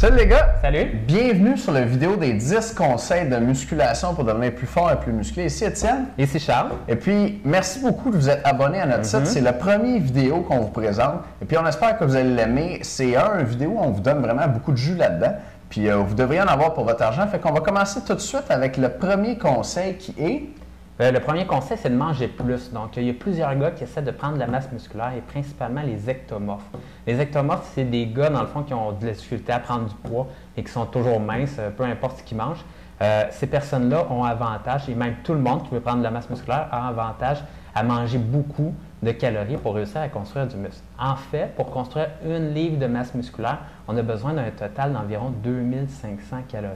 Salut les gars! Salut! Bienvenue sur la vidéo des 10 conseils de musculation pour devenir plus fort et plus musclé. Ici Étienne. Ici Charles. Et puis, merci beaucoup de vous être abonné à notre site. C'est la première vidéo qu'on vous présente. Et puis, on espère que vous allez l'aimer. C'est une vidéo où on vous donne vraiment beaucoup de jus là-dedans. Puis, vous devriez en avoir pour votre argent. Fait qu'on va commencer tout de suite avec le premier conseil qui est... Le premier conseil, c'est de manger plus. Donc, il y a plusieurs gars qui essaient de prendre de la masse musculaire et principalement les ectomorphes. Les ectomorphes, c'est des gars, dans le fond, qui ont de la difficulté à prendre du poids et qui sont toujours minces, peu importe ce qu'ils mangent. Ces personnes-là ont avantage, et même tout le monde qui veut prendre de la masse musculaire a avantage à manger beaucoup de calories pour réussir à construire du muscle. En fait, pour construire une livre de masse musculaire, on a besoin d'un total d'environ 2500 calories.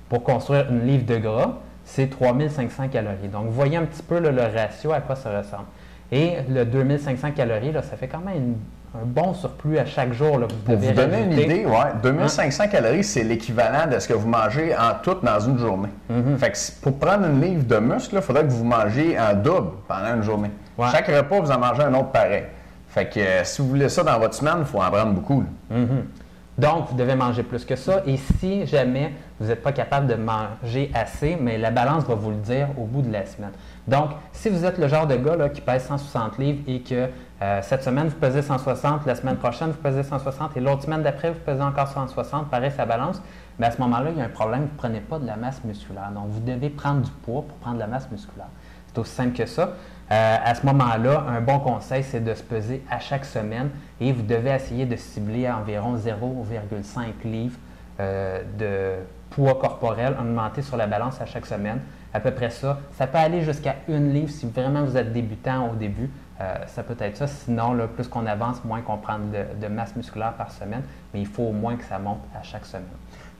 Pour construire une livre de gras, c'est 3500 calories. Donc, vous voyez un petit peu le ratio à quoi ça ressemble. Et le 2500 calories, là, ça fait quand même un bon surplus à chaque jour. Là, pour vous donner une idée, 2500 calories, c'est l'équivalent de ce que vous mangez en tout dans une journée. Fait que pour prendre une livre de muscle, il faudrait que vous mangez en double pendant une journée. Ouais. Chaque repas, vous en mangez un autre pareil. Fait que si vous voulez ça dans votre semaine, il faut en prendre beaucoup. Donc, vous devez manger plus que ça. Et si jamais vous n'êtes pas capable de manger assez, mais la balance va vous le dire au bout de la semaine. Donc, si vous êtes le genre de gars là, qui pèse 160 livres et que cette semaine, vous pesez 160, la semaine prochaine, vous pesez 160 et l'autre semaine d'après, vous pesez encore 160, pareil, ça balance, mais à ce moment-là, il y a un problème, vous ne prenez pas de la masse musculaire. Donc, vous devez prendre du poids pour prendre de la masse musculaire. C'est aussi simple que ça. À ce moment-là, un bon conseil, c'est de se peser à chaque semaine et vous devez essayer de cibler à environ 0,5 livres de poids corporel augmenté sur la balance à chaque semaine. À peu près ça. Ça peut aller jusqu'à 1 livre si vraiment vous êtes débutant au début. Ça peut être ça. Sinon, là, plus qu'on avance, moins qu'on prend de masse musculaire par semaine. Mais il faut au moins que ça monte à chaque semaine.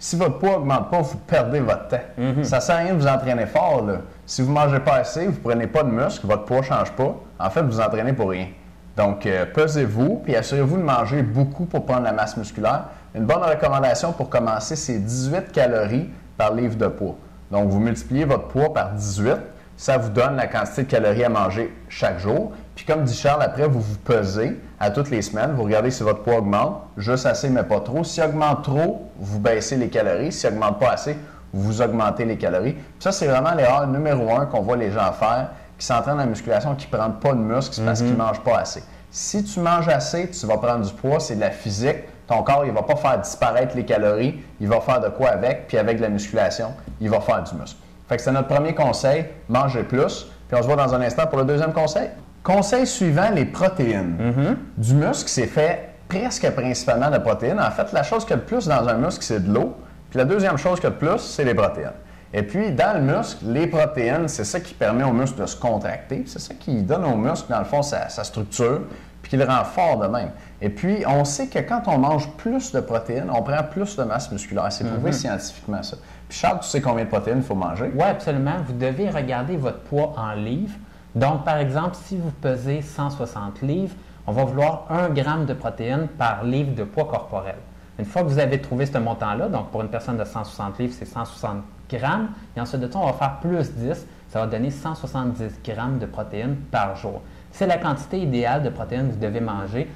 Si votre poids n'augmente pas, vous perdez votre temps. Ça ne sert à rien de vous entraîner fort. Là. Si vous ne mangez pas assez, vous ne prenez pas de muscle, votre poids ne change pas. En fait, vous vous entraînez pour rien. Donc, pesez-vous, puis assurez-vous de manger beaucoup pour prendre la masse musculaire. Une bonne recommandation pour commencer, c'est 18 calories par livre de poids. Donc, vous multipliez votre poids par 18. Ça vous donne la quantité de calories à manger chaque jour. Puis comme dit Charles, après, vous vous pesez à toutes les semaines. Vous regardez si votre poids augmente. Juste assez, mais pas trop. S'il augmente trop, vous baissez les calories. S'il augmente pas assez, vous augmentez les calories. Puis ça, c'est vraiment l'erreur numéro 1 qu'on voit les gens faire qui s'entraînent en musculation, qui ne prennent pas de muscle, c'est parce qu'ils ne mangent pas assez. Si tu manges assez, tu vas prendre du poids, c'est de la physique. Ton corps, il ne va pas faire disparaître les calories. Il va faire de quoi avec, puis avec de la musculation, il va faire du muscle. Fait que c'est notre premier conseil, manger plus. Puis on se voit dans un instant pour le deuxième conseil. Conseil suivant, les protéines. Du muscle, c'est fait presque principalement de protéines. En fait, la chose qu'il y a de plus dans un muscle, c'est de l'eau. Puis la deuxième chose qu'il y a de plus, c'est les protéines. Et puis, dans le muscle, les protéines, c'est ça qui permet au muscle de se contracter. C'est ça qui donne au muscle, dans le fond, sa structure, puis qui le rend fort de même. Et puis, on sait que quand on mange plus de protéines, on prend plus de masse musculaire. C'est prouvé scientifiquement, ça. Puis Charles, tu sais combien de protéines il faut manger? Oui, absolument. Vous devez regarder votre poids en livres. Donc, par exemple, si vous pesez 160 livres, on va vouloir 1 gramme de protéines par livre de poids corporel. Une fois que vous avez trouvé ce montant-là, donc pour une personne de 160 livres, c'est 160 grammes. Et ensuite de ça, on va faire plus 10. Ça va donner 170 grammes de protéines par jour. C'est la quantité idéale de protéines que vous devez manger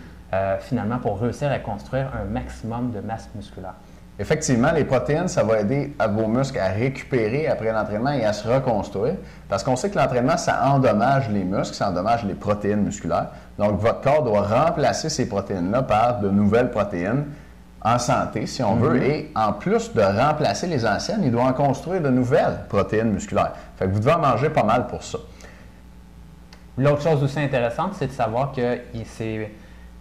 finalement pour réussir à construire un maximum de masse musculaire. Effectivement, les protéines, ça va aider à vos muscles à récupérer après l'entraînement et à se reconstruire. Parce qu'on sait que l'entraînement, ça endommage les muscles, ça endommage les protéines musculaires. Donc, votre corps doit remplacer ces protéines-là par de nouvelles protéines en santé, si on veut. Et en plus de remplacer les anciennes, il doit en construire de nouvelles protéines musculaires. Fait que vous devez en manger pas mal pour ça. L'autre chose aussi intéressante, c'est de savoir que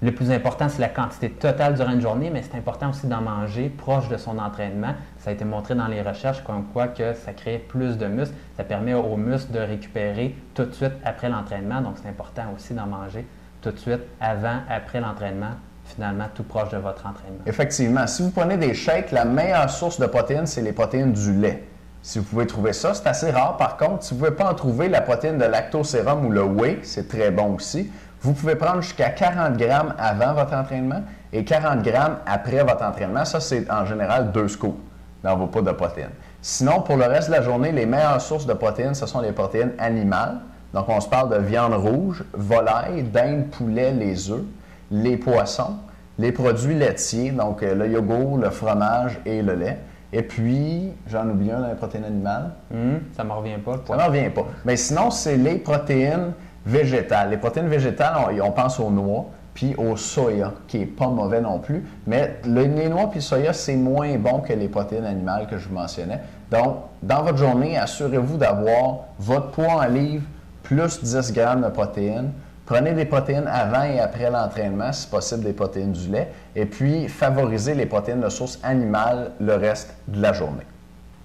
le plus important, c'est la quantité totale durant une journée, mais c'est important aussi d'en manger proche de son entraînement. Ça a été montré dans les recherches comme quoi que ça crée plus de muscles. Ça permet aux muscles de récupérer tout de suite après l'entraînement. Donc, c'est important aussi d'en manger tout de suite avant, après l'entraînement, finalement, tout proche de votre entraînement. Effectivement. Si vous prenez des shakes, la meilleure source de protéines, c'est les protéines du lait. Si vous pouvez trouver ça, c'est assez rare. Par contre, si vous ne pouvez pas en trouver, la protéine de lactosérum ou le whey, c'est très bon aussi. Vous pouvez prendre jusqu'à 40 grammes avant votre entraînement et 40 grammes après votre entraînement. Ça, c'est en général 2 scoops dans vos poudres de protéines. Sinon, pour le reste de la journée, les meilleures sources de protéines, ce sont les protéines animales. Donc, on se parle de viande rouge, volaille, dinde, poulet, les œufs, les poissons, les produits laitiers, donc le yogourt, le fromage et le lait. Et puis, j'en oublie un, les protéines animales. Ça ne me revient pas. Ça ne me revient pas. Mais sinon, c'est les protéines végétales. Les protéines végétales, on pense aux noix puis au soya, qui n'est pas mauvais non plus. Mais les noix puis le soya, c'est moins bon que les protéines animales que je vous mentionnais. Donc, dans votre journée, assurez-vous d'avoir votre poids en livres plus 10 grammes de protéines. Prenez des protéines avant et après l'entraînement, si possible des protéines du lait, et puis favorisez les protéines de source animale le reste de la journée.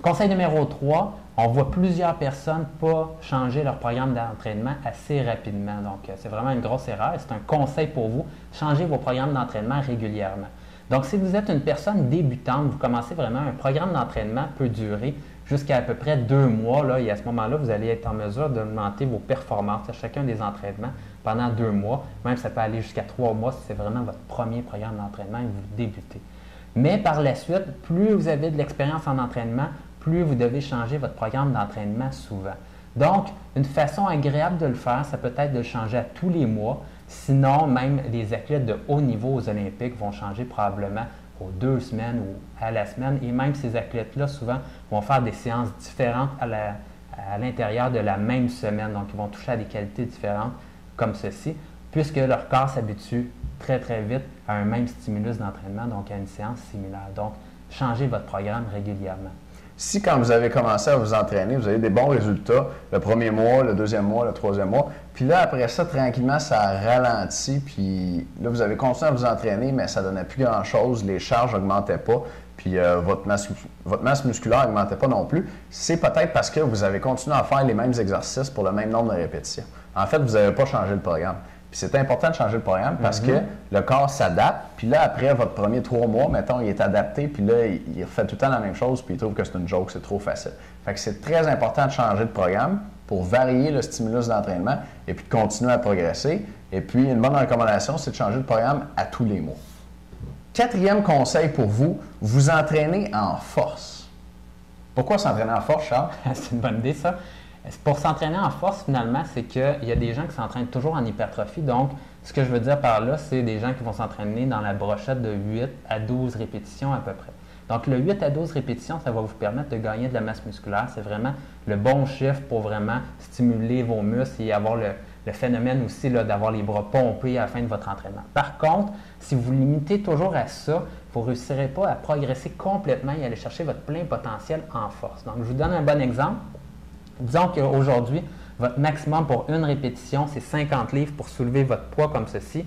Conseil numéro 3, on voit plusieurs personnes pas changer leur programme d'entraînement assez rapidement. Donc, c'est vraiment une grosse erreur et c'est un conseil pour vous, changez vos programmes d'entraînement régulièrement. Donc, si vous êtes une personne débutante, vous commencez vraiment, un programme d'entraînement peut durer jusqu'à peu près 2 mois, là, et à ce moment-là, vous allez être en mesure d'augmenter vos performances à chacun des entraînements pendant 2 mois. Même, ça peut aller jusqu'à 3 mois si c'est vraiment votre premier programme d'entraînement et vous débutez. Mais par la suite, plus vous avez de l'expérience en entraînement, plus vous devez changer votre programme d'entraînement souvent. Donc, une façon agréable de le faire, ça peut être de le changer à tous les mois. Sinon, même les athlètes de haut niveau aux Olympiques vont changer probablement aux 2 semaines ou à la semaine. Et même ces athlètes-là, souvent, vont faire des séances différentes à l'intérieur de la même semaine. Donc, ils vont toucher à des qualités différentes comme ceci, puisque leur corps s'habitue très, très vite à un même stimulus d'entraînement, donc à une séance similaire. Donc, changez votre programme régulièrement. Si quand vous avez commencé à vous entraîner, vous avez des bons résultats le premier mois, le deuxième mois, le troisième mois, puis là, après ça, tranquillement, ça a ralenti, puis là, vous avez continué à vous entraîner, mais ça ne donnait plus grand-chose, les charges n'augmentaient pas, puis votre masse musculaire n'augmentait pas non plus, c'est peut-être parce que vous avez continué à faire les mêmes exercices pour le même nombre de répétitions. En fait, vous n'avez pas changé le programme. Puis c'est important de changer le programme parce que le corps s'adapte. Puis là, après votre premier 3 mois, mettons, il est adapté. Puis là, il refait tout le temps la même chose. Puis il trouve que c'est une joke, c'est trop facile. Fait que c'est très important de changer de programme pour varier le stimulus d'entraînement et puis de continuer à progresser. Et puis, une bonne recommandation, c'est de changer de programme à tous les mois. 4e conseil pour vous, vous entraînez en force. Pourquoi s'entraîner en force, Charles? C'est une bonne idée, ça. Pour s'entraîner en force, finalement, c'est qu'il y a des gens qui s'entraînent toujours en hypertrophie. Donc, ce que je veux dire par là, c'est des gens qui vont s'entraîner dans la brochette de 8 à 12 répétitions à peu près. Donc, le 8 à 12 répétitions, ça va vous permettre de gagner de la masse musculaire. C'est vraiment le bon chiffre pour vraiment stimuler vos muscles et avoir le phénomène aussi d'avoir les bras pompés à la fin de votre entraînement. Par contre, si vous limitez toujours à ça, vous ne réussirez pas à progresser complètement et aller chercher votre plein potentiel en force. Donc, je vous donne un bon exemple. Disons qu'aujourd'hui, votre maximum pour une répétition, c'est 50 livres pour soulever votre poids comme ceci.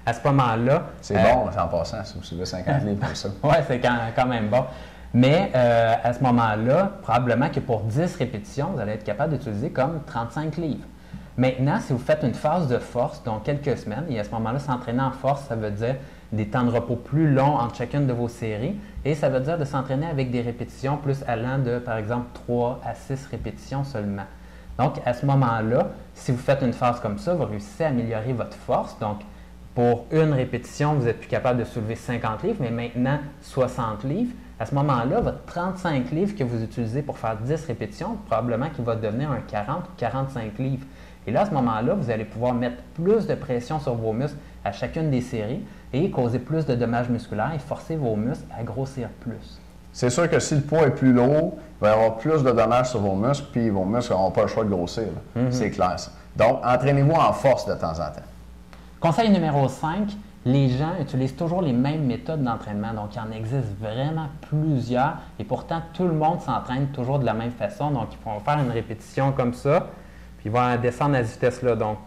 À ce moment-là... C'est bon, en passant, si vous soulevez 50 livres comme ça. Oui, c'est quand même bon. Mais à ce moment-là, probablement que pour 10 répétitions, vous allez être capable d'utiliser comme 35 livres. Maintenant, si vous faites une phase de force, donc quelques semaines, et à ce moment-là, s'entraîner en force, ça veut dire des temps de repos plus longs entre chacune de vos séries, et ça veut dire de s'entraîner avec des répétitions plus allant de, par exemple, 3 à 6 répétitions seulement. Donc, à ce moment-là, si vous faites une phase comme ça, vous réussissez à améliorer votre force. Donc, pour une répétition, vous êtes plus capable de soulever 50 livres, mais maintenant 60 livres. À ce moment-là, votre 35 livres que vous utilisez pour faire 10 répétitions, probablement qu'il va devenir un 40 ou 45 livres. Et là, à ce moment-là, vous allez pouvoir mettre plus de pression sur vos muscles à chacune des séries et causer plus de dommages musculaires et forcer vos muscles à grossir plus. C'est sûr que si le poids est plus lourd, il va y avoir plus de dommages sur vos muscles, puis vos muscles n'auront pas le choix de grossir. C'est clair, ça. Donc, entraînez-vous en force de temps en temps. Conseil numéro 5, les gens utilisent toujours les mêmes méthodes d'entraînement. Donc, il en existe vraiment plusieurs et pourtant, tout le monde s'entraîne toujours de la même façon. Donc, ils vont faire une répétition comme ça, puis ils vont descendre à cette vitesse-là. Donc,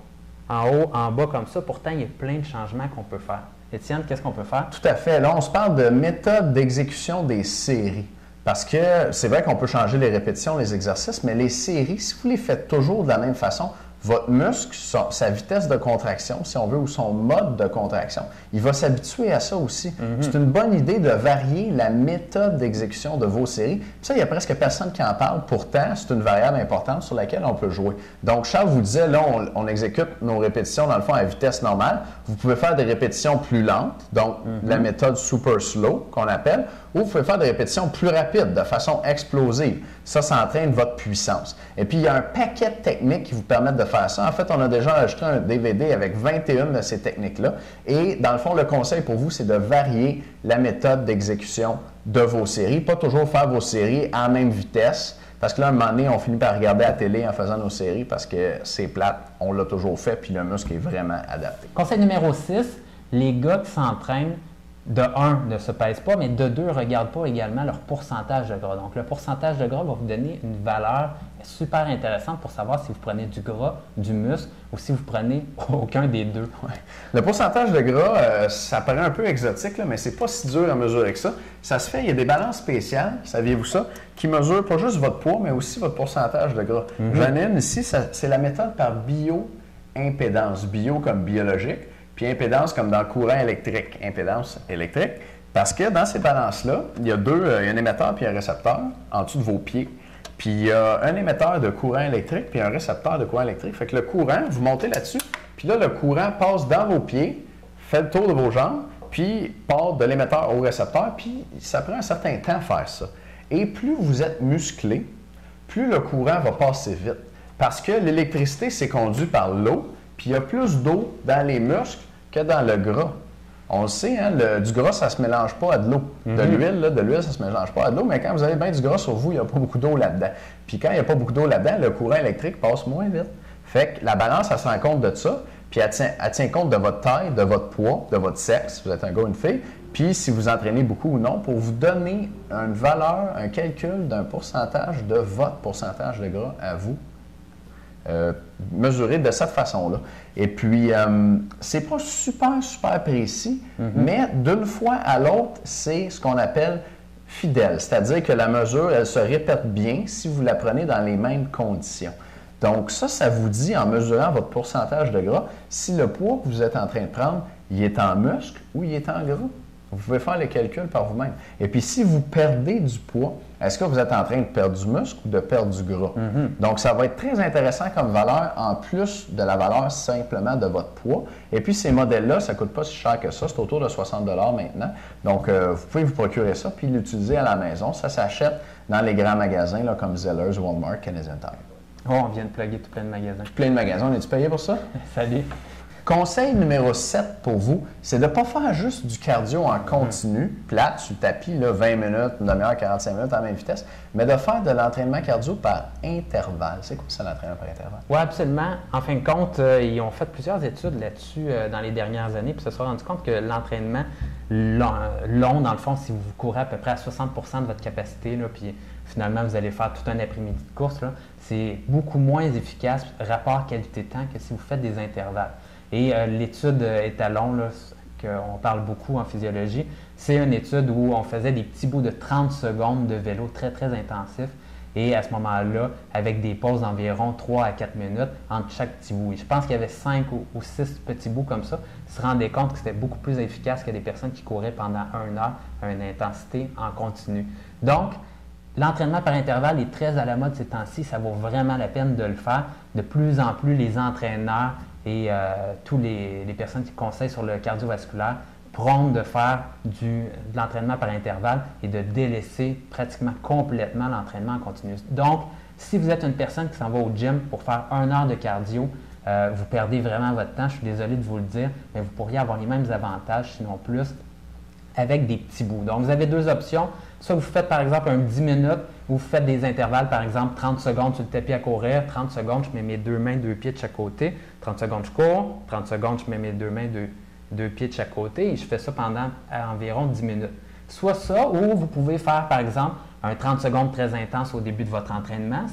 en haut, en bas comme ça. Pourtant, il y a plein de changements qu'on peut faire. Étienne, qu'est-ce qu'on peut faire? Tout à fait. Là, on se parle de méthode d'exécution des séries. Parce que c'est vrai qu'on peut changer les répétitions, les exercices, mais les séries, si vous les faites toujours de la même façon, votre muscle, sa vitesse de contraction, si on veut, ou son mode de contraction, il va s'habituer à ça aussi. C'est une bonne idée de varier la méthode d'exécution de vos séries. Puis ça, il n'y a presque personne qui en parle. Pourtant, c'est une variable importante sur laquelle on peut jouer. Donc, Charles vous disait, là, on exécute nos répétitions, dans le fond, à vitesse normale. Vous pouvez faire des répétitions plus lentes, donc la méthode super slow qu'on appelle, ou vous pouvez faire des répétitions plus rapides, de façon explosive. Ça entraîne votre puissance. Et puis, il y a un paquet de techniques qui vous permettent de faire ça. En fait, on a déjà ajouté un DVD avec 21 de ces techniques-là. Et dans le fond, le conseil pour vous, c'est de varier la méthode d'exécution de vos séries. Pas toujours faire vos séries à la même vitesse. Parce que là, à un moment donné, on finit par regarder la télé en faisant nos séries parce que c'est plate, on l'a toujours fait, puis le muscle est vraiment adapté. Conseil numéro 6, les gars qui s'entraînent, de 1, ne se pèsent pas, mais de 2, ne regardent pas également leur pourcentage de gras. Donc, le pourcentage de gras va vous donner une valeur super intéressante pour savoir si vous prenez du gras, du muscle, ou si vous prenez aucun des deux. Ouais. Le pourcentage de gras, ça paraît un peu exotique, là, mais c'est pas si dur à mesurer que ça. Ça se fait, il y a des balances spéciales, saviez-vous ça, qui mesurent pas juste votre poids, mais aussi votre pourcentage de gras. J'en ai une ici, c'est la méthode par bio-impédance. Bio comme biologique, puis impédance comme dans le courant électrique. Impédance électrique. Parce que dans ces balances-là, il y a un émetteur puis un récepteur en dessous de vos pieds. Puis il y a un émetteur de courant électrique puis un récepteur de courant électrique. Fait que le courant, vous montez là-dessus, puis là, le courant passe dans vos pieds, fait le tour de vos jambes, puis part de l'émetteur au récepteur, puis ça prend un certain temps à faire ça. Et plus vous êtes musclé, plus le courant va passer vite. Parce que l'électricité, c'est conduit par l'eau, puis il y a plus d'eau dans les muscles que dans le gras. On le sait, hein, du gras, ça ne se mélange pas à de l'eau. De l'huile, ça ne se mélange pas à de l'eau, mais quand vous avez bien du gras sur vous, il n'y a pas beaucoup d'eau là-dedans. Puis quand il n'y a pas beaucoup d'eau là-dedans, le courant électrique passe moins vite. Fait que la balance, elle se rend compte de ça, puis elle tient compte de votre taille, de votre poids, de votre sexe, si vous êtes un gars ou une fille, puis si vous entraînez beaucoup ou non, pour vous donner une valeur, un calcul d'un pourcentage de votre pourcentage de gras à vous. Mesurer de cette façon-là. Et puis, c'est pas super précis, mais d'une fois à l'autre, c'est ce qu'on appelle fidèle. C'est-à-dire que la mesure, elle se répète bien si vous la prenez dans les mêmes conditions. Donc ça vous dit, en mesurant votre pourcentage de gras, si le poids que vous êtes en train de prendre, il est en muscle ou il est en gras. Vous pouvez faire les calculs par vous-même. Et puis, si vous perdez du poids, est-ce que vous êtes en train de perdre du muscle ou de perdre du gras? Donc, ça va être très intéressant comme valeur, en plus de la valeur simplement de votre poids. Et puis, ces modèles-là, ça ne coûte pas si cher que ça. C'est autour de 60 $ maintenant. Donc, vous pouvez vous procurer ça puis l'utiliser à la maison. Ça s'achète dans les grands magasins là, comme Zellers, Walmart, Canadian Tire. Oh, on vient de plugger tout plein de magasins. Tout plein de magasins. On est-tu payé pour ça? Salut! Conseil numéro 7 pour vous, c'est de ne pas faire juste du cardio en continu, plate, sur le tapis, là, 20 minutes, une demi-heure, 45 minutes à la même vitesse, mais de faire de l'entraînement cardio par intervalle. C'est quoi ça, l'entraînement par intervalle? Oui, absolument. En fin de compte, ils ont fait plusieurs études là-dessus dans les dernières années, puis ils se sont rendus compte que l'entraînement long, dans le fond, si vous courez à peu près à 60 % de votre capacité, là, puis finalement, vous allez faire tout un après-midi de course, c'est beaucoup moins efficace, rapport qualité-temps, que si vous faites des intervalles. Et l'étude étalon, qu'on parle beaucoup en physiologie, c'est une étude où on faisait des petits bouts de 30 secondes de vélo très, très intensifs. Et à ce moment-là, avec des pauses d'environ 3 à 4 minutes entre chaque petit bout. Et je pense qu'il y avait 5 ou 6 petits bouts comme ça. Ils se rendaient compte que c'était beaucoup plus efficace que des personnes qui couraient pendant 1 heure à une intensité en continu. Donc, l'entraînement par intervalle est très à la mode ces temps-ci. Ça vaut vraiment la peine de le faire. De plus en plus, les entraîneurs et tous les personnes qui conseillent sur le cardiovasculaire prônent de faire de l'entraînement par intervalle et de délaisser pratiquement complètement l'entraînement en continu. Donc, si vous êtes une personne qui s'en va au gym pour faire 1 heure de cardio, vous perdez vraiment votre temps, je suis désolé de vous le dire, mais vous pourriez avoir les mêmes avantages, sinon plus, avec des petits bouts. Donc, vous avez 2 options. Soit vous faites par exemple un 10 minutes, vous faites des intervalles, par exemple 30 secondes sur le tapis à courir, 30 secondes, je mets mes 2 mains, 2 pieds de chaque côté, 30 secondes, je cours, 30 secondes, je mets mes 2 mains, 2 pieds de chaque côté et je fais ça pendant environ 10 minutes. Soit ça, ou vous pouvez faire par exemple un 30 secondes très intense au début de votre entraînement,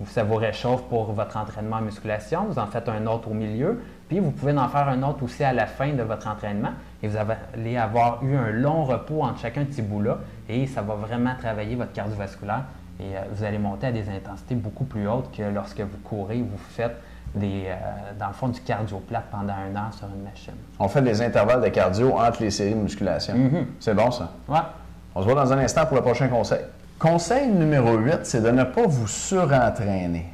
ça vous réchauffe pour votre entraînement en musculation, vous en faites un autre au milieu, puis vous pouvez en faire un autre aussi à la fin de votre entraînement et vous allez avoir eu un long repos entre chacun de ces bouts-là et ça va vraiment travailler votre cardiovasculaire et vous allez monter à des intensités beaucoup plus hautes que lorsque vous courez, vous faites dans le fond du cardio plate pendant 1 heure sur une machine. On fait des intervalles de cardio entre les séries de musculation. C'est bon ça? Ouais. On se voit dans un instant pour le prochain conseil. Conseil numéro 8, c'est de ne pas vous surentraîner.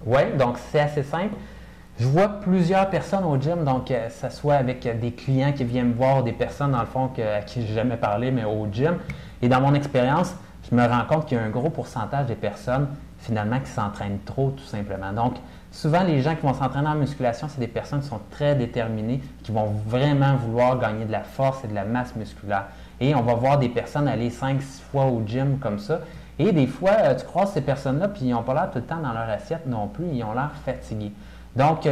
Oui, donc c'est assez simple. Je vois plusieurs personnes au gym, donc que ce soit avec des clients qui viennent me voir, des personnes dans le fond à qui je n'ai jamais parlé, mais au gym. Et dans mon expérience, je me rends compte qu'il y a un gros pourcentage des personnes, finalement, qui s'entraînent trop, tout simplement. Donc, souvent, les gens qui vont s'entraîner en musculation, c'est des personnes qui sont très déterminées, qui vont vraiment vouloir gagner de la force et de la masse musculaire. Et on va voir des personnes aller 5-6 fois au gym comme ça. Et des fois, tu croises ces personnes-là, puis ils n'ont pas l'air tout le temps dans leur assiette non plus, ils ont l'air fatigués. Donc,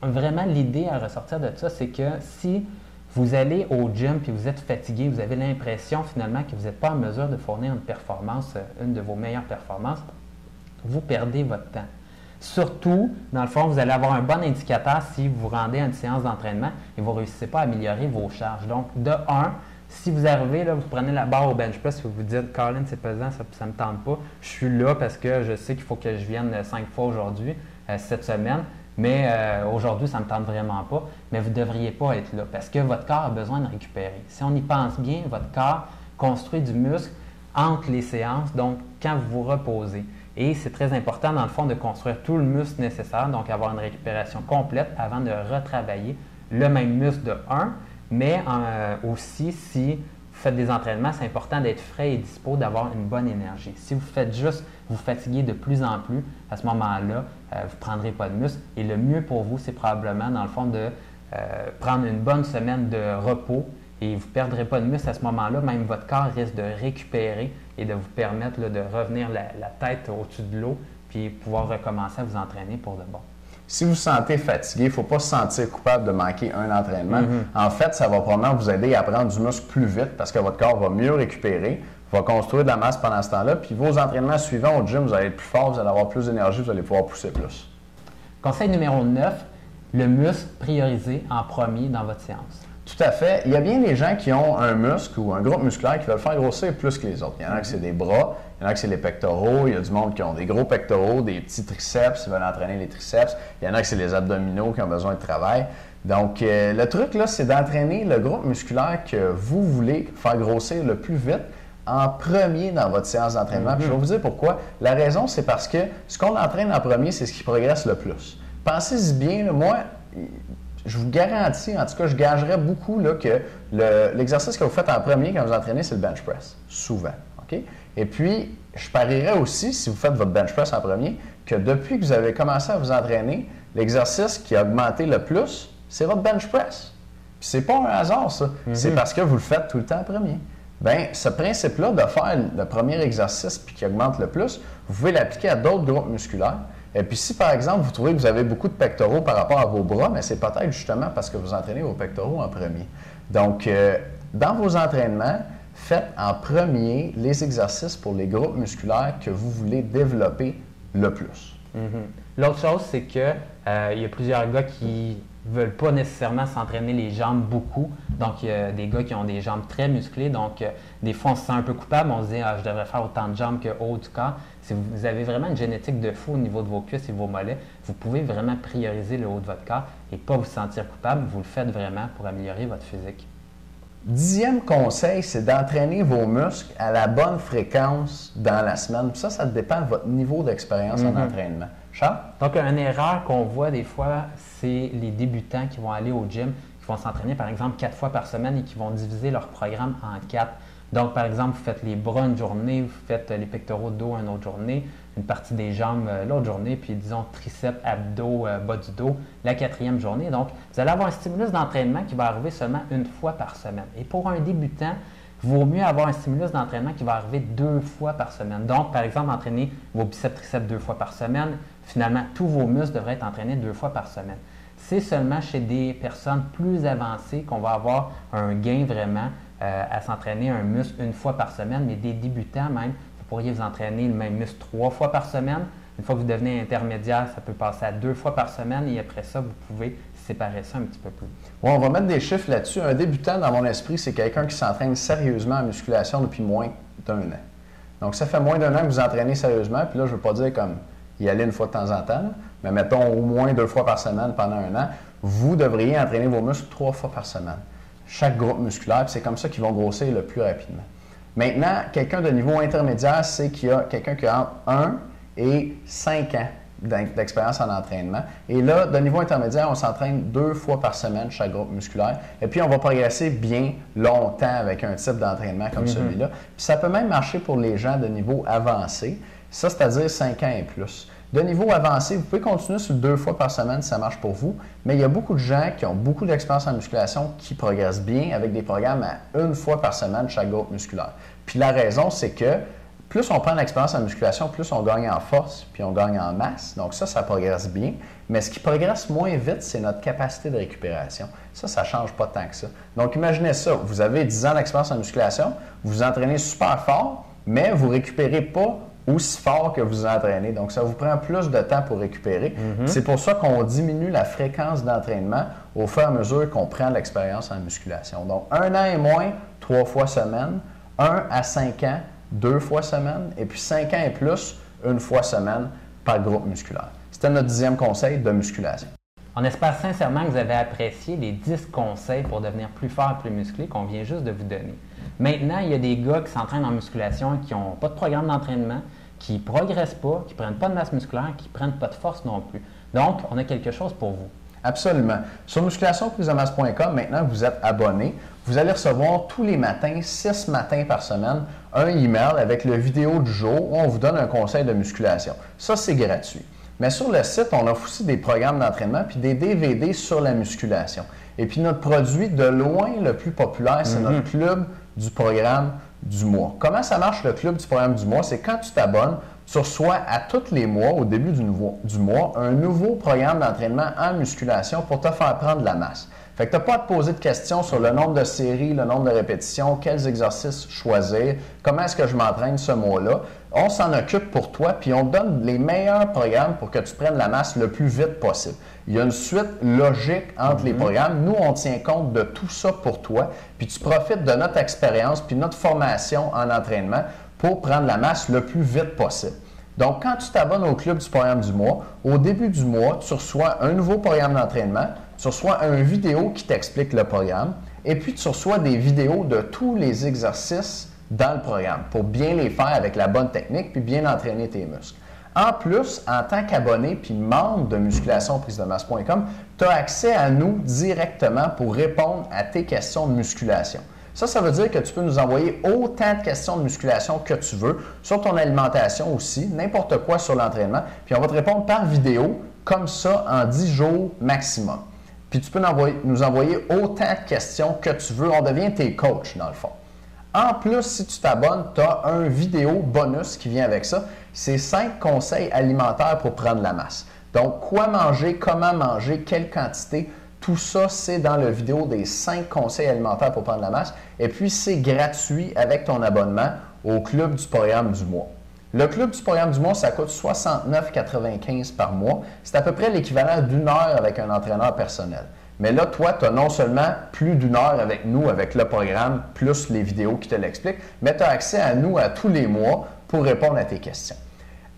vraiment, l'idée à ressortir de ça, c'est que si vous allez au gym puis vous êtes fatigué, vous avez l'impression finalement que vous n'êtes pas en mesure de fournir une performance, une de vos meilleures performances, vous perdez votre temps. Surtout, dans le fond, vous allez avoir un bon indicateur si vous vous rendez à une séance d'entraînement et vous ne réussissez pas à améliorer vos charges. Donc, de 1, si vous arrivez, là, vous prenez la barre au bench press et vous vous dites « Colin, c'est pesant, ça ne me tente pas. Je suis là parce que je sais qu'il faut que je vienne 5 fois aujourd'hui, cette semaine. Mais aujourd'hui, ça ne me tente vraiment pas. » Mais vous ne devriez pas être là parce que votre corps a besoin de récupérer. Si on y pense bien, votre corps construit du muscle entre les séances, donc quand vous vous reposez. Et c'est très important, dans le fond, de construire tout le muscle nécessaire, donc avoir une récupération complète avant de retravailler le même muscle de 1. Mais aussi, si vous faites des entraînements, c'est important d'être frais et dispo, d'avoir une bonne énergie. Si vous faites juste vous fatiguer de plus en plus, à ce moment-là, vous ne prendrez pas de muscle. Et le mieux pour vous, c'est probablement, dans le fond, de prendre une bonne semaine de repos et vous ne perdrez pas de muscle à ce moment-là. Même votre corps risque de récupérer et de vous permettre là, de revenir la tête au-dessus de l'eau puis pouvoir recommencer à vous entraîner pour de bon. Si vous vous sentez fatigué, il ne faut pas se sentir coupable de manquer un entraînement. En fait, ça va probablement vous aider à prendre du muscle plus vite parce que votre corps va mieux récupérer, va construire de la masse pendant ce temps-là. Puis vos entraînements suivants au gym, vous allez être plus fort, vous allez avoir plus d'énergie, vous allez pouvoir pousser plus. Conseil numéro 9, le muscle priorisé en premier dans votre séance. Tout à fait. Il y a bien des gens qui ont un muscle ou un groupe musculaire qui veulent faire grossir plus que les autres. Il y en a qui c'est des bras, il y en a qui c'est les pectoraux, il y a du monde qui ont des gros pectoraux, des petits triceps, ils veulent entraîner les triceps. Il y en a qui c'est les abdominaux qui ont besoin de travail. Donc, le truc, là, c'est d'entraîner le groupe musculaire que vous voulez faire grossir le plus vite en premier dans votre séance d'entraînement. Puis je vais vous dire pourquoi. La raison, c'est parce que ce qu'on entraîne en premier, c'est ce qui progresse le plus. Pensez-y bien, là, moi, je vous garantis, en tout cas, je gagerais beaucoup là, que l'exercice que vous faites en premier quand vous entraînez, c'est le bench press. Souvent. OK? Et puis, je parierais aussi, si vous faites votre bench press en premier, que depuis que vous avez commencé à vous entraîner, l'exercice qui a augmenté le plus, c'est votre bench press. Puis c'est pas un hasard, ça. C'est parce que vous le faites tout le temps en premier. Bien, ce principe-là de faire le premier exercice puis qui augmente le plus, vous pouvez l'appliquer à d'autres groupes musculaires. Et puis si, par exemple, vous trouvez que vous avez beaucoup de pectoraux par rapport à vos bras, mais c'est peut-être justement parce que vous entraînez vos pectoraux en premier. Donc, dans vos entraînements, faites en premier les exercices pour les groupes musculaires que vous voulez développer le plus. L'autre chose, c'est que il y a plusieurs gars qui ne veulent pas nécessairement s'entraîner les jambes beaucoup. Donc, il y a des gars qui ont des jambes très musclées. Donc, des fois, on se sent un peu coupable. On se dit, je devrais faire autant de jambes que haut du corps. Si vous avez vraiment une génétique de fou au niveau de vos cuisses et vos mollets, vous pouvez vraiment prioriser le haut de votre corps et pas vous sentir coupable. Vous le faites vraiment pour améliorer votre physique. 10e conseil, c'est d'entraîner vos muscles à la bonne fréquence dans la semaine. Puis ça dépend de votre niveau d'expérience en entraînement. Charles? Donc, une erreur qu'on voit des fois, c'est les débutants qui vont aller au gym, qui vont s'entraîner par exemple 4 fois par semaine et qui vont diviser leur programme en 4. Donc, par exemple, vous faites les bras une journée, vous faites les pectoraux de dos une autre journée, une partie des jambes l'autre journée, puis disons triceps, abdos, bas du dos la 4e journée. Donc, vous allez avoir un stimulus d'entraînement qui va arriver seulement une fois par semaine. Et pour un débutant, il vaut mieux avoir un stimulus d'entraînement qui va arriver 2 fois par semaine. Donc, par exemple, entraîner vos biceps, triceps 2 fois par semaine. Finalement, tous vos muscles devraient être entraînés 2 fois par semaine. C'est seulement chez des personnes plus avancées qu'on va avoir un gain vraiment à s'entraîner un muscle 1 fois par semaine, mais des débutants même, vous pourriez vous entraîner le même muscle 3 fois par semaine. Une fois que vous devenez intermédiaire, ça peut passer à 2 fois par semaine et après ça, vous pouvez séparer ça un petit peu plus. Ouais, on va mettre des chiffres là-dessus. Un débutant, dans mon esprit, c'est quelqu'un qui s'entraîne sérieusement en musculation depuis moins d'1 an. Donc, ça fait moins d'1 an que vous entraînez sérieusement. Puis là, je ne veux pas dire comme y aller une fois de temps en temps, là, mais mettons au moins 2 fois par semaine pendant 1 an. Vous devriez entraîner vos muscles 3 fois par semaine. Chaque groupe musculaire, puis c'est comme ça qu'ils vont grossir le plus rapidement. Maintenant, quelqu'un de niveau intermédiaire, c'est qu'il y a quelqu'un qui a entre 1 et 5 ans d'expérience en entraînement. Et là, de niveau intermédiaire, on s'entraîne 2 fois par semaine chaque groupe musculaire. Et puis, on va progresser bien longtemps avec un type d'entraînement comme celui-là. Puis, ça peut même marcher pour les gens de niveau avancé. Ça, c'est-à-dire 5 ans et plus. De niveau avancé, vous pouvez continuer sur 2 fois par semaine si ça marche pour vous, mais il y a beaucoup de gens qui ont beaucoup d'expérience en musculation qui progressent bien avec des programmes à 1 fois par semaine chaque groupe musculaire. Puis la raison, c'est que plus on prend l'expérience en musculation, plus on gagne en force, puis on gagne en masse. Donc ça progresse bien. Mais ce qui progresse moins vite, c'est notre capacité de récupération. Ça ne change pas tant que ça. Donc imaginez ça, vous avez 10 ans d'expérience en musculation, vous vous entraînez super fort, mais vous ne récupérez pas aussi fort que vous vous entraînez. Donc, ça vous prend plus de temps pour récupérer. C'est pour ça qu'on diminue la fréquence d'entraînement au fur et à mesure qu'on prend l'expérience en musculation. Donc, 1 an et moins, 3 fois semaine, 1 à 5 ans, 2 fois semaine, et puis 5 ans et plus, 1 fois semaine par groupe musculaire. C'était notre 10e conseil de musculation. On espère sincèrement que vous avez apprécié les 10 conseils pour devenir plus fort et plus musclé qu'on vient juste de vous donner. Maintenant, il y a des gars qui s'entraînent en musculation et qui n'ont pas de programme d'entraînement, qui ne progressent pas, qui ne prennent pas de masse musculaire, qui ne prennent pas de force non plus. Donc, on a quelque chose pour vous. Absolument. Sur musculationprisemasse.com, maintenant vous êtes abonné. Vous allez recevoir tous les matins, 6 matins par semaine, un email avec le vidéo du jour où on vous donne un conseil de musculation. Ça, c'est gratuit. Mais sur le site, on offre aussi des programmes d'entraînement puis des DVD sur la musculation. Et puis notre produit de loin le plus populaire, c'est notre club du programme du mois. Comment ça marche le club du programme du mois? C'est quand tu t'abonnes, tu reçois à tous les mois, au début du mois, un nouveau programme d'entraînement en musculation pour te faire prendre de la masse. Fait que tu n'as pas à te poser de questions sur le nombre de séries, le nombre de répétitions, quels exercices choisir, comment est-ce que je m'entraîne ce mois-là. On s'en occupe pour toi, puis on te donne les meilleurs programmes pour que tu prennes la masse le plus vite possible. Il y a une suite logique entre les programmes. Nous, on tient compte de tout ça pour toi, puis tu profites de notre expérience puis notre formation en entraînement pour prendre la masse le plus vite possible. Donc, quand tu t'abonnes au club du programme du mois, au début du mois, tu reçois un nouveau programme d'entraînement, tu reçois une vidéo qui t'explique le programme, et puis tu reçois des vidéos de tous les exercices dans le programme pour bien les faire avec la bonne technique puis bien entraîner tes muscles. En plus, en tant qu'abonné puis membre de musculationprisemasse.com, tu as accès à nous directement pour répondre à tes questions de musculation. Ça veut dire que tu peux nous envoyer autant de questions de musculation que tu veux, sur ton alimentation aussi, n'importe quoi sur l'entraînement, puis on va te répondre par vidéo, comme ça, en 10 jours maximum. Puis tu peux nous envoyer autant de questions que tu veux. On devient tes coachs, dans le fond. En plus, si tu t'abonnes, tu as un vidéo bonus qui vient avec ça. C'est 5 conseils alimentaires pour prendre la masse. Donc, quoi manger, comment manger, quelle quantité, tout ça, c'est dans la vidéo des 5 conseils alimentaires pour prendre la masse. Et puis, c'est gratuit avec ton abonnement au club du programme du mois. Le club du programme du mois, ça coûte 69,95 par mois. C'est à peu près l'équivalent d'1 heure avec un entraîneur personnel. Mais là, toi, tu as non seulement plus d'1 heure avec nous, avec le programme, plus les vidéos qui te l'expliquent, mais tu as accès à nous à tous les mois pour répondre à tes questions.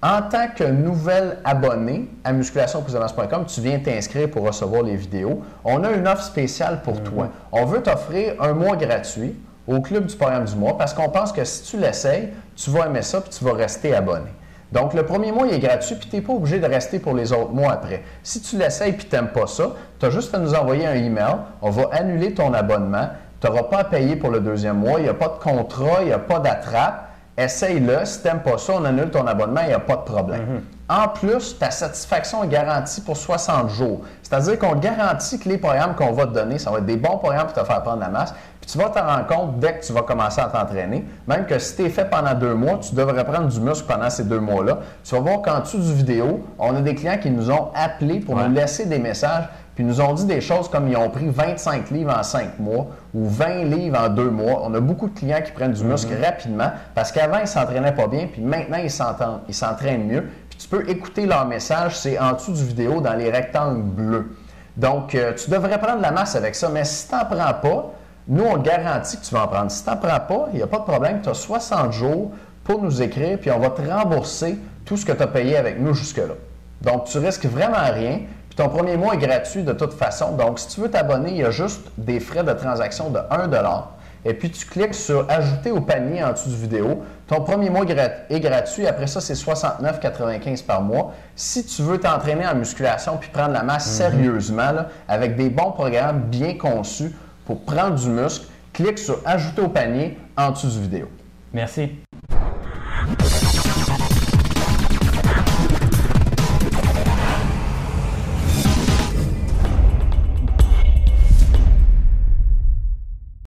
En tant que nouvel abonné à musculationprisemasse.com, tu viens t'inscrire pour recevoir les vidéos. On a une offre spéciale pour toi. On veut t'offrir un mois gratuit au club du programme du mois parce qu'on pense que si tu l'essayes, tu vas aimer ça puis tu vas rester abonné. Donc, le premier mois, il est gratuit puis tu n'es pas obligé de rester pour les autres mois après. Si tu l'essayes puis tu n'aimes pas ça, tu as juste à nous envoyer un email. On va annuler ton abonnement. Tu n'auras pas à payer pour le deuxième mois. Il n'y a pas de contrat, il n'y a pas d'attrape. Essaye-le. Si tu n'aimes pas ça, on annule ton abonnement, il n'y a pas de problème. En plus, ta satisfaction est garantie pour 60 jours. C'est-à-dire qu'on garantit que les programmes qu'on va te donner, ça va être des bons programmes pour te faire prendre la masse. Puis tu vas t'en rendre compte dès que tu vas commencer à t'entraîner. Même que si tu es fait pendant 2 mois, tu devrais prendre du muscle pendant ces 2 mois-là. Tu vas voir qu'en dessous du vidéo, on a des clients qui nous ont appelés pour nous laisser des messages. Puis nous ont dit des choses comme ils ont pris 25 livres en 5 mois ou 20 livres en 2 mois. On a beaucoup de clients qui prennent du muscle rapidement parce qu'avant, ils ne s'entraînaient pas bien, puis maintenant, ils s'entraînent mieux. Puis tu peux écouter leur message, c'est en dessous du vidéo dans les rectangles bleus. Donc, tu devrais prendre la masse avec ça, mais si tu n'en prends pas, nous, on garantit que tu vas en prendre. Si tu n'en prends pas, il n'y a pas de problème, tu as 60 jours pour nous écrire, puis on va te rembourser tout ce que tu as payé avec nous jusque-là. Donc, tu risques vraiment rien. Puis ton premier mois est gratuit de toute façon. Donc, si tu veux t'abonner, il y a juste des frais de transaction de 1 $. et puis tu cliques sur « Ajouter au panier » en dessous du vidéo. Ton premier mois est gratuit. Après ça, c'est 69,95 par mois. Si tu veux t'entraîner en musculation puis prendre la masse sérieusement, là, avec des bons programmes bien conçus pour prendre du muscle, clique sur « Ajouter au panier » en dessous du vidéo. Merci.